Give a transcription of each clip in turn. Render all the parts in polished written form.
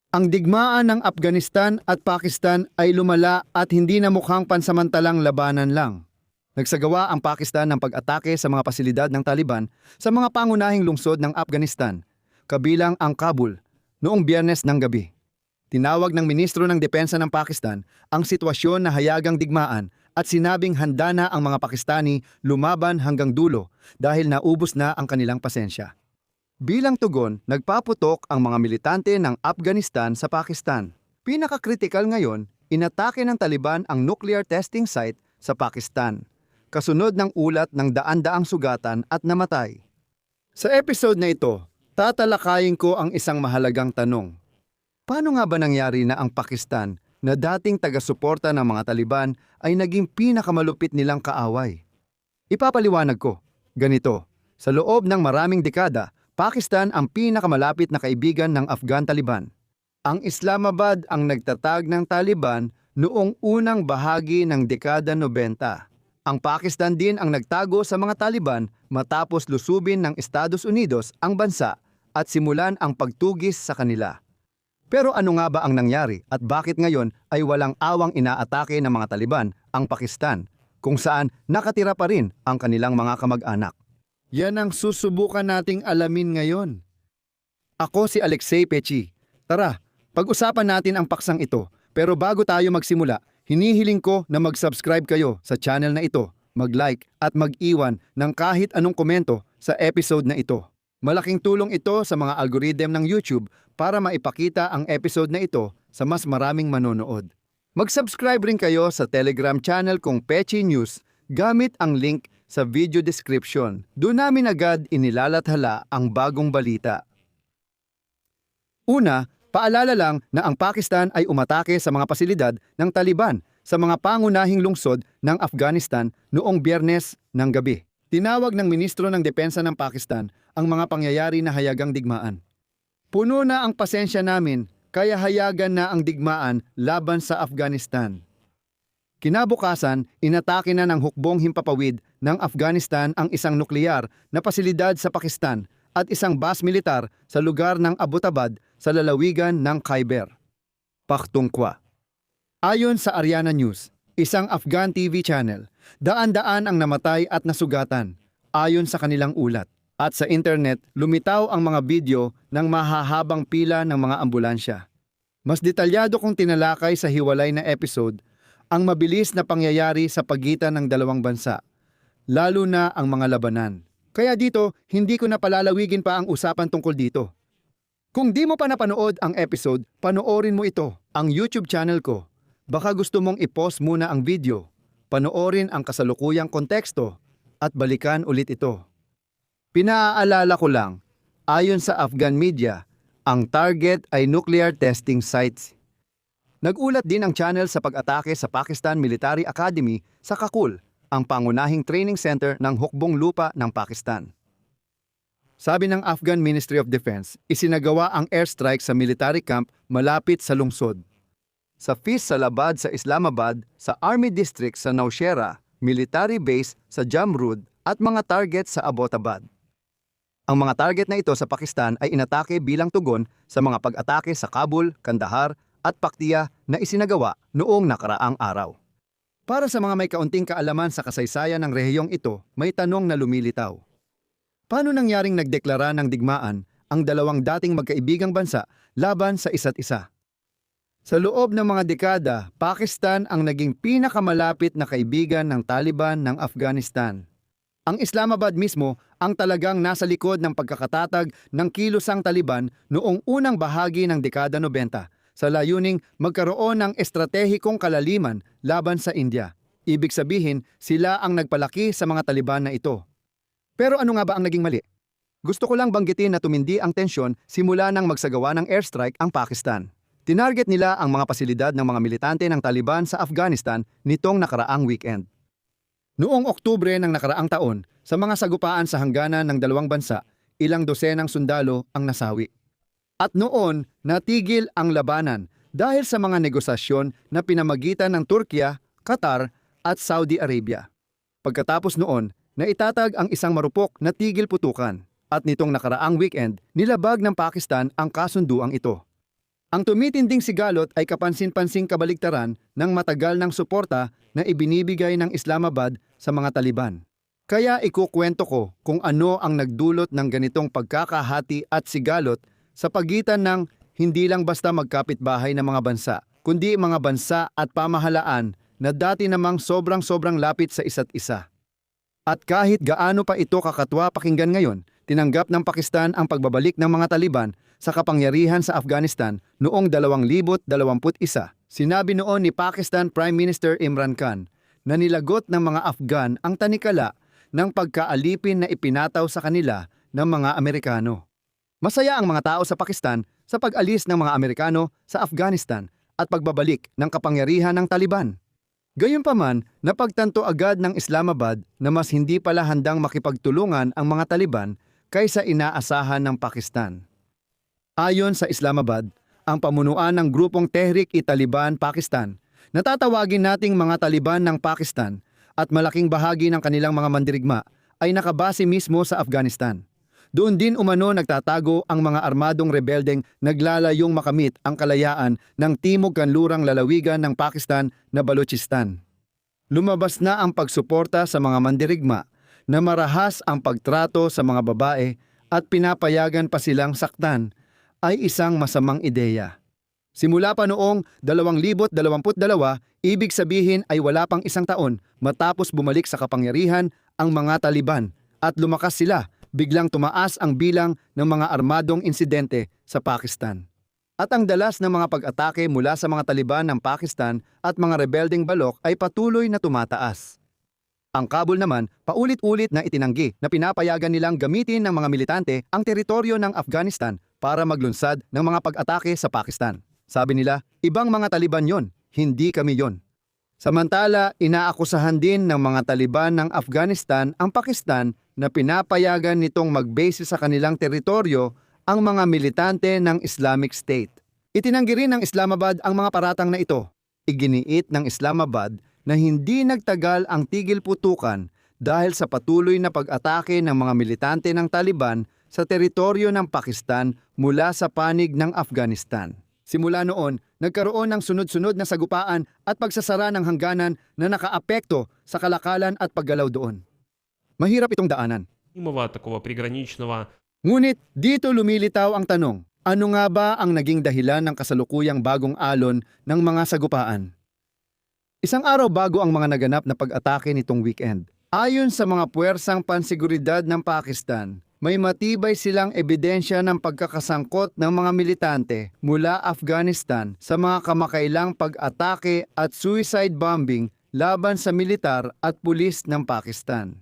Ang digmaan ng Afghanistan at Pakistan ay lumala at hindi na mukhang pansamantalang labanan lang. Nagsagawa ang Pakistan ng pag-atake sa mga pasilidad ng Taliban sa mga pangunahing lungsod ng Afghanistan, kabilang ang Kabul, noong Biyernes ng gabi. Tinawag ng Ministro ng Depensa ng Pakistan ang sitwasyon na hayagang digmaan at sinabing handa na ang mga Pakistani lumaban hanggang dulo dahil naubos na ang kanilang pasensya. Bilang tugon, nagpaputok ang mga militante ng Afghanistan sa Pakistan. Pinakakritikal ngayon, inatake ng Taliban ang nuclear testing site sa Pakistan, kasunod ng ulat ng daan-daang sugatan at namatay. Sa episode na ito, tatalakayin ko ang isang mahalagang tanong. Paano nga ba nangyari na ang Pakistan, na dating taga-suporta ng mga Taliban, ay naging pinakamalupit nilang kaaway? Ipapaliwanag ko. Ganito, sa loob ng maraming dekada, Pakistan ang pinakamalapit na kaibigan ng Afghan Taliban. Ang Islamabad ang nagtatag ng Taliban noong unang bahagi ng dekada 90. Ang Pakistan din ang nagtago sa mga Taliban matapos lusubin ng Estados Unidos ang bansa at simulan ang pagtugis sa kanila. Pero ano nga ba ang nangyari at bakit ngayon ay walang awang inaatake ng mga Taliban ang Pakistan, kung saan nakatira pa rin ang kanilang mga kamag-anak? Yan ang susubukan nating alamin ngayon. Ako si Alexei Pechi. Tara, pag-usapan natin ang paksang ito. Pero bago tayo magsimula, hinihiling ko na mag-subscribe kayo sa channel na ito, mag-like at mag-iwan ng kahit anong komento sa episode na ito. Malaking tulong ito sa mga algorithm ng YouTube para maipakita ang episode na ito sa mas maraming manonood. Mag-subscribe rin kayo sa Telegram channel kong Pechi News gamit ang link sa video description. Doon namin agad inilalathala ang bagong balita. Una, paalala lang na ang Pakistan ay umatake sa mga pasilidad ng Taliban sa mga pangunahing lungsod ng Afghanistan noong Biyernes ng gabi. Tinawag ng Ministro ng Depensa ng Pakistan ang mga pangyayari na hayagang digmaan. Puno na ang pasensya namin, kaya hayagan na ang digmaan laban sa Afghanistan. Kinabukasan, inatake na ng hukbong himpapawid ng Afghanistan ang isang nuklear na pasilidad sa Pakistan at isang base militar sa lugar ng Abbottabad sa lalawigan ng Khyber Pakhtunkhwa. Ayon sa Ariana News, isang Afghan TV channel, daan-daan ang namatay at nasugatan ayon sa kanilang ulat. At sa internet, lumitaw ang mga video ng mahahabang pila ng mga ambulansya. Mas detalyado kong tinalakay sa hiwalay na episode ang mabilis na pangyayari sa pagitan ng dalawang bansa, lalo na ang mga labanan. Kaya dito, hindi ko na palalawigin pa ang usapan tungkol dito. Kung di mo pa napanood ang episode, panoorin mo ito, ang YouTube channel ko. Baka gusto mong i-pause muna ang video, panoorin ang kasalukuyang konteksto, at balikan ulit ito. Pinaalala ko lang, ayon sa Afghan media, ang target ay nuclear testing sites. Nagulat din ang channel sa pag-atake sa Pakistan Military Academy sa Kakul, ang pangunahing training center ng hukbong lupa ng Pakistan. Sabi ng Afghan Ministry of Defense, isinagawa ang airstrike sa military camp malapit sa lungsod. Sa Faisalabad sa Islamabad, sa Army District sa Nowshera, military base sa Jamrud at mga target sa Abbottabad. Ang mga target na ito sa Pakistan ay inatake bilang tugon sa mga pag-atake sa Kabul, Kandahar, at Paktiya na isinagawa noong nakaraang araw. Para sa mga may kaunting kaalaman sa kasaysayan ng rehiyong ito, may tanong na lumilitaw. Paano nangyaring nagdeklara ng digmaan ang dalawang dating magkaibigang bansa laban sa isa't isa? Sa loob ng mga dekada, Pakistan ang naging pinakamalapit na kaibigan ng Taliban ng Afghanistan. Ang Islamabad mismo ang talagang nasa likod ng pagkakatatag ng kilosang Taliban noong unang bahagi ng dekada 90. Sa layuning magkaroon ng estratehikong kalaliman laban sa India. Ibig sabihin, sila ang nagpalaki sa mga Taliban na ito. Pero ano nga ba ang naging mali? Gusto ko lang banggitin na tumindi ang tensyon simula nang magsagawa ng airstrike ang Pakistan. Tinarget nila ang mga pasilidad ng mga militante ng Taliban sa Afghanistan nitong nakaraang weekend. Noong Oktubre ng nakaraang taon, sa mga sagupaan sa hangganan ng dalawang bansa, ilang dosenang sundalo ang nasawi. At noon, natigil ang labanan dahil sa mga negosasyon na pinamagitan ng Turkiya, Qatar at Saudi Arabia. Pagkatapos noon, naitatag ang isang marupok na tigil putukan at nitong nakaraang weekend, nilabag ng Pakistan ang kasunduang ito. Ang tumitinding sigalot ay kapansin-pansing kabaligtaran ng matagal ng suporta na ibinibigay ng Islamabad sa mga Taliban. Kaya ikukwento ko kung ano ang nagdulot ng ganitong pagkakahati at sigalot sa pagitan ng hindi lang basta magkapitbahay na mga bansa, kundi mga bansa at pamahalaan na dati namang sobrang lapit sa isa't isa. At kahit gaano pa ito kakatwa pakinggan ngayon, tinanggap ng Pakistan ang pagbabalik ng mga Taliban sa kapangyarihan sa Afghanistan noong 2021. Sinabi noon ni Pakistan Prime Minister Imran Khan na nilagot ng mga Afghan ang tanikala ng pagkaalipin na ipinataw sa kanila ng mga Amerikano. Masaya ang mga tao sa Pakistan sa pag-alis ng mga Amerikano sa Afghanistan at pagbabalik ng kapangyarihan ng Taliban. Gayunpaman, napagtanto agad ng Islamabad na mas hindi pala handang makipagtulungan ang mga Taliban kaysa inaasahan ng Pakistan. Ayon sa Islamabad, ang pamunuan ng grupong Tehrik-i-Taliban Pakistan, natatawagin nating mga Taliban ng Pakistan at malaking bahagi ng kanilang mga mandirigma ay nakabase mismo sa Afghanistan. Doon din umano nagtatago ang mga armadong rebeldeng naglalayong makamit ang kalayaan ng timog kanlurang lalawigan ng Pakistan na Balochistan. Lumabas na ang pagsuporta sa mga mandirigma na marahas ang pagtrato sa mga babae at pinapayagan pa silang saktan ay isang masamang ideya. Simula pa noong 2022, ibig sabihin ay wala pang isang taon matapos bumalik sa kapangyarihan ang mga Taliban at lumakas sila, biglang tumaas ang bilang ng mga armadong insidente sa Pakistan. At ang dalas ng mga pag-atake mula sa mga Taliban ng Pakistan at mga rebeldeng balok ay patuloy na tumataas. Ang Kabul naman, paulit-ulit na itinanggi na pinapayagan nilang gamitin ng mga militante ang teritoryo ng Afghanistan para maglunsad ng mga pag-atake sa Pakistan. Sabi nila, ibang mga Taliban yon, hindi kami yon. Samantala, inaakusahan din ng mga Taliban ng Afghanistan ang Pakistan na pinapayagan nitong mag-base sa kanilang teritoryo ang mga militante ng Islamic State. Itinanggi rin ng Islamabad ang mga paratang na ito. Iginiit ng Islamabad na hindi nagtagal ang tigil putukan dahil sa patuloy na pag-atake ng mga militante ng Taliban sa teritoryo ng Pakistan mula sa panig ng Afghanistan. Simula noon, nagkaroon ng sunod-sunod na sagupaan at pagsasara ng hangganan na nakaapekto sa kalakalan at paggalaw doon. Mahirap itong daanan. Такого приграничного. Ngunit dito lumilitaw ang tanong, ano nga ba ang naging dahilan ng kasalukuyang bagong alon ng mga sagupaan? Isang araw bago ang mga naganap na pag-atake nitong weekend. Ayon sa mga puwersang pansiguridad ng Pakistan, may matibay silang ebidensya ng pagkakasangkot ng mga militante mula Afghanistan sa mga kamakailang pag-atake at suicide bombing laban sa militar at pulis ng Pakistan.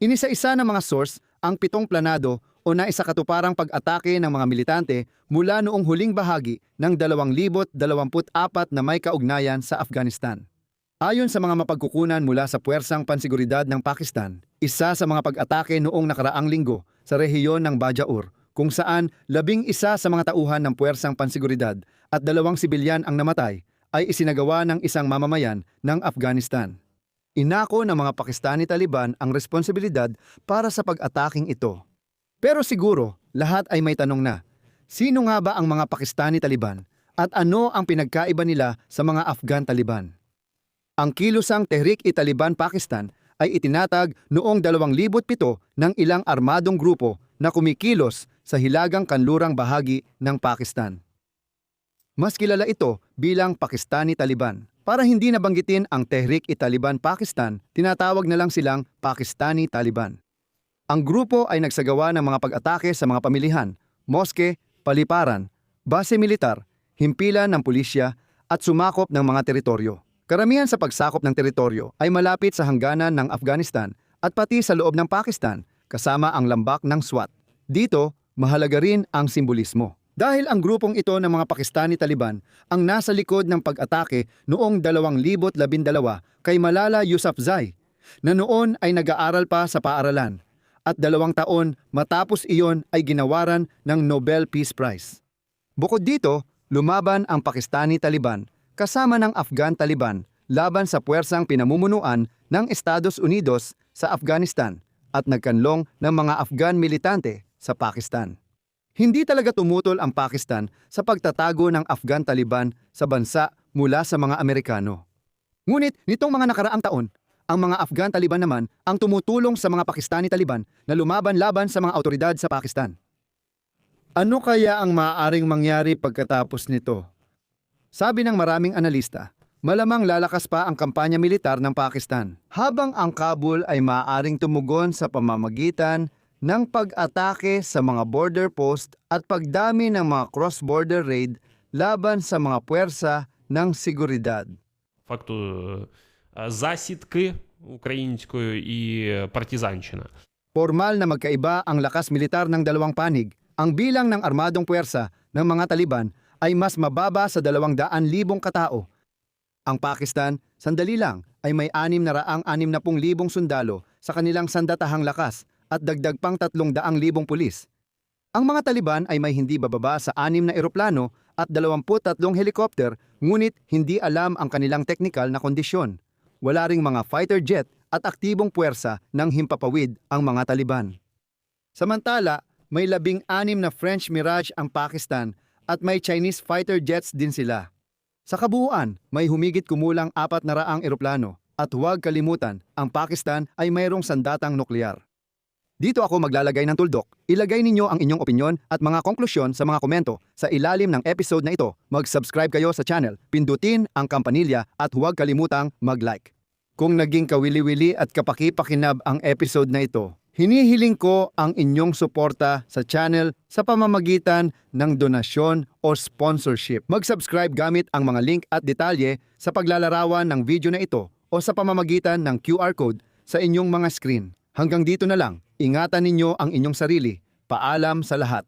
Inisa-isa ng mga source ang 7 planado o naisakatuparang pag-atake ng mga militante mula noong huling bahagi ng 2024 na may kaugnayan sa Afghanistan. Ayon sa mga mapagkukunan mula sa puwersang pansiguridad ng Pakistan, isa sa mga pag-atake noong nakaraang linggo sa rehiyon ng Bajaur, kung saan 11 sa mga tauhan ng puwersang pansiguridad at 2 sibilyan ang namatay, ay isinagawa ng isang mamamayan ng Afghanistan. Inako ng mga Pakistani Taliban ang responsibilidad para sa pag-ataking ito. Pero siguro, lahat ay may tanong na, sino nga ba ang mga Pakistani Taliban at ano ang pinagkaiba nila sa mga Afghan Taliban? Ang kilusang Tehrik-i-Taliban Pakistan ay itinatag noong 2007 ng ilang armadong grupo na kumikilos sa hilagang kanlurang bahagi ng Pakistan. Mas kilala ito bilang Pakistani Taliban. Para hindi nabanggitin ang Tehrik-i-Taliban Pakistan, tinatawag na lang silang Pakistani Taliban. Ang grupo ay nagsagawa ng mga pag-atake sa mga pamilihan, moske, paliparan, base militar, himpilan ng pulisya at sumakop ng mga teritoryo. Karamihan sa pagsakop ng teritoryo ay malapit sa hangganan ng Afghanistan at pati sa loob ng Pakistan, kasama ang lambak ng SWAT. Dito, mahalaga rin ang simbolismo. Dahil ang grupong ito ng mga Pakistani Taliban ang nasa likod ng pag-atake noong 2012 kay Malala Yousafzai, na noon ay nag-aaral pa sa paaralan, at 2 taon matapos iyon ay ginawaran ng Nobel Peace Prize. Bukod dito, lumaban ang Pakistani Taliban kasama ng Afghan Taliban laban sa puwersang pinamumunuan ng Estados Unidos sa Afghanistan at nagkanlong ng mga Afghan militante sa Pakistan. Hindi talaga tumutol ang Pakistan sa pagtatago ng Afghan Taliban sa bansa mula sa mga Amerikano. Ngunit nitong mga nakaraang taon, ang mga Afghan Taliban naman ang tumutulong sa mga Pakistani Taliban na lumaban-laban sa mga autoridad sa Pakistan. Ano kaya ang maaaring mangyari pagkatapos nito? Sabi ng maraming analista, malamang lalakas pa ang kampanya militar ng Pakistan, habang ang Kabul ay maaaring tumugon sa pamamagitan ng pag-atake sa mga border post at pagdami ng mga cross-border raid laban sa mga puwersa ng seguridad. Факту засідки українською і партизанщина. Formal na magkaiba ang lakas militar ng dalawang panig. Ang bilang ng armadong puwersa ng mga Taliban ay mas mababa sa 200,000 katao. Ang Pakistan, sandali lang, ay may 660,000 sundalo sa kanilang sandatahang lakas at dagdag pang 300,000 pulis. Ang mga Taliban ay may hindi bababa sa 6 na eroplano at 23 helikopter, ngunit hindi alam ang kanilang teknikal na kondisyon. Wala ring mga fighter jet at aktibong puwersa ng himpapawid ang mga Taliban. Samantala, may 16 na French Mirage ang Pakistan at may Chinese fighter jets din sila. Sa kabuuan, may humigit kumulang 400 eroplano at huwag kalimutan, ang Pakistan ay mayroong sandatang nuklear. Dito ako maglalagay ng tuldok. Ilagay ninyo ang inyong opinyon at mga konklusyon sa mga komento sa ilalim ng episode na ito. Mag-subscribe kayo sa channel, pindutin ang kampanilya at huwag kalimutang mag-like. Kung naging kawili-wili at kapaki-pakinab ang episode na ito, hinihiling ko ang inyong suporta sa channel sa pamamagitan ng donasyon o sponsorship. Mag-subscribe gamit ang mga link at detalye sa paglalarawan ng video na ito o sa pamamagitan ng QR code sa inyong mga screen. Hanggang dito na lang. Ingatan ninyo ang inyong sarili. Paalam sa lahat.